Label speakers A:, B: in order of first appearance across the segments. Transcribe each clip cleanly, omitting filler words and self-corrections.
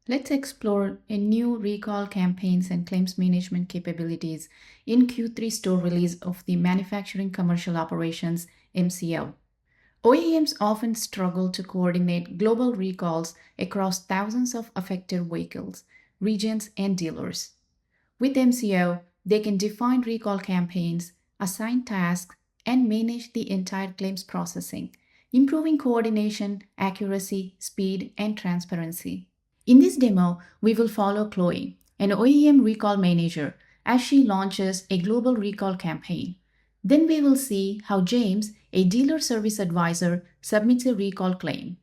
A: Let's explore a new recall campaigns and claims management capabilities in Q3 Store release of the Manufacturing Commercial Operations MCO. OEMs often struggle to coordinate global recalls across thousands of affected vehicles, regions, and dealers. With MCO, they can define recall campaigns, assign tasks, and manage the entire claims processing, improving coordination, accuracy, speed, and transparency. In this demo, we will follow Chloe, an OEM recall manager, as she launches a global recall campaign. Then we will see how James, a dealer service advisor, submits a recall claim,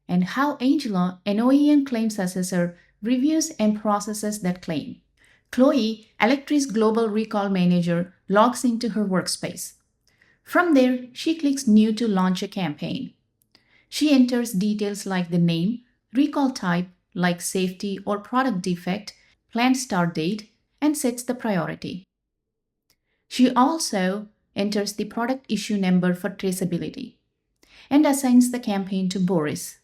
A: and how Angela, an OEM claims assessor, reviews and processes that claim. Chloe, Electri's global recall manager, logs into her workspace. From there, she clicks New to launch a campaign. She enters details like the name, recall type, like safety or product defect, planned start date, and sets the priority. She also enters the product issue number for traceability and assigns the campaign to Boris.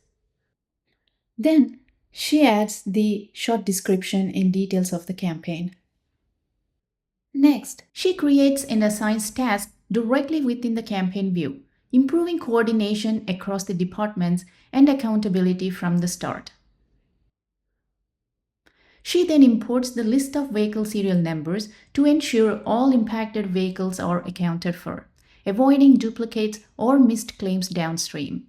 A: Then she adds the short description and details of the campaign. Next, she creates and assigns tasks directly within the campaign view, improving coordination across the departments and accountability from the start. She then imports the list of vehicle serial numbers to ensure all impacted vehicles are accounted for, avoiding duplicates or missed claims downstream.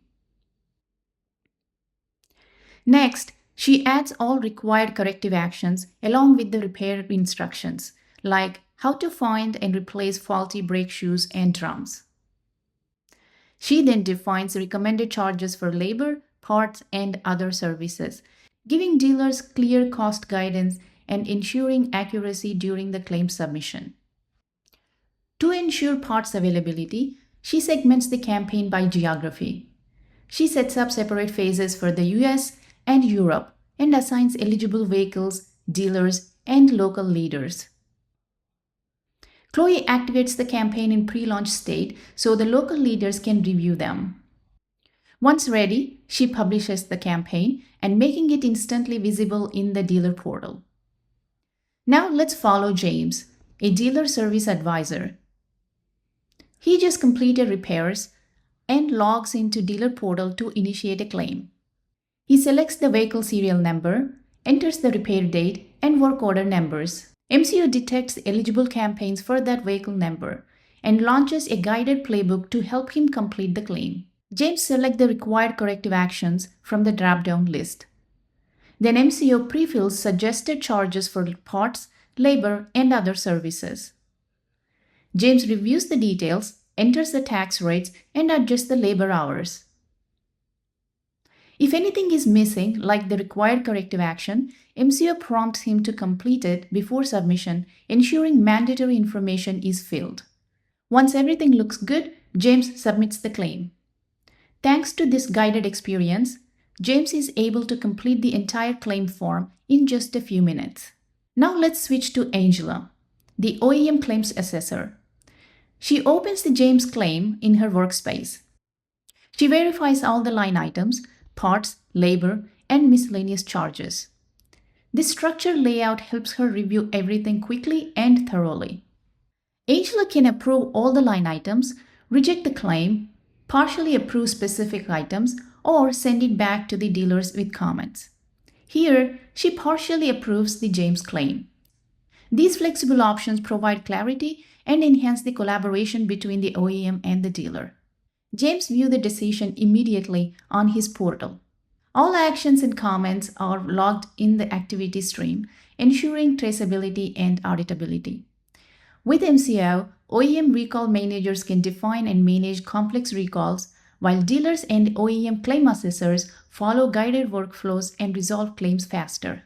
A: Next, she adds all required corrective actions along with the repair instructions, like how to find and replace faulty brake shoes and drums. She then defines recommended charges for labor, parts, and other services, giving dealers clear cost guidance and ensuring accuracy during the claim submission. To ensure parts availability, she segments the campaign by geography. She sets up separate phases for the US and Europe and assigns eligible vehicles, dealers, and local leaders. Chloe activates the campaign in pre-launch state so the local leaders can review them. Once ready, she publishes the campaign and making it instantly visible in the dealer portal. Now let's follow James, a dealer service advisor. He just completed repairs and logs into dealer portal to initiate a claim. He selects the vehicle serial number, enters the repair date and work order numbers. MCO detects eligible campaigns for that vehicle number and launches a guided playbook to help him complete the claim. James selects the required corrective actions from the drop-down list. Then MCO pre-fills suggested charges for parts, labor, and other services. James reviews the details, enters the tax rates, and adjusts the labor hours. If anything is missing, like the required corrective action, MCO prompts him to complete it before submission, ensuring mandatory information is filled. Once everything looks good, James submits the claim. Thanks to this guided experience, James is able to complete the entire claim form in just a few minutes. Now let's switch to Angela, the OEM claims assessor. She opens the James claim in her workspace. She verifies all the line items, parts, labor, and miscellaneous charges. This structured layout helps her review everything quickly and thoroughly. Angela can approve all the line items, reject the claim, partially approve specific items, or send it back to the dealers with comments. Here, she partially approves the James claim. These flexible options provide clarity and enhance the collaboration between the OEM and the dealer. James views the decision immediately on his portal. All actions and comments are logged in the activity stream, ensuring traceability and auditability. With MCO, OEM recall managers can define and manage complex recalls, while dealers and OEM claim assessors follow guided workflows and resolve claims faster.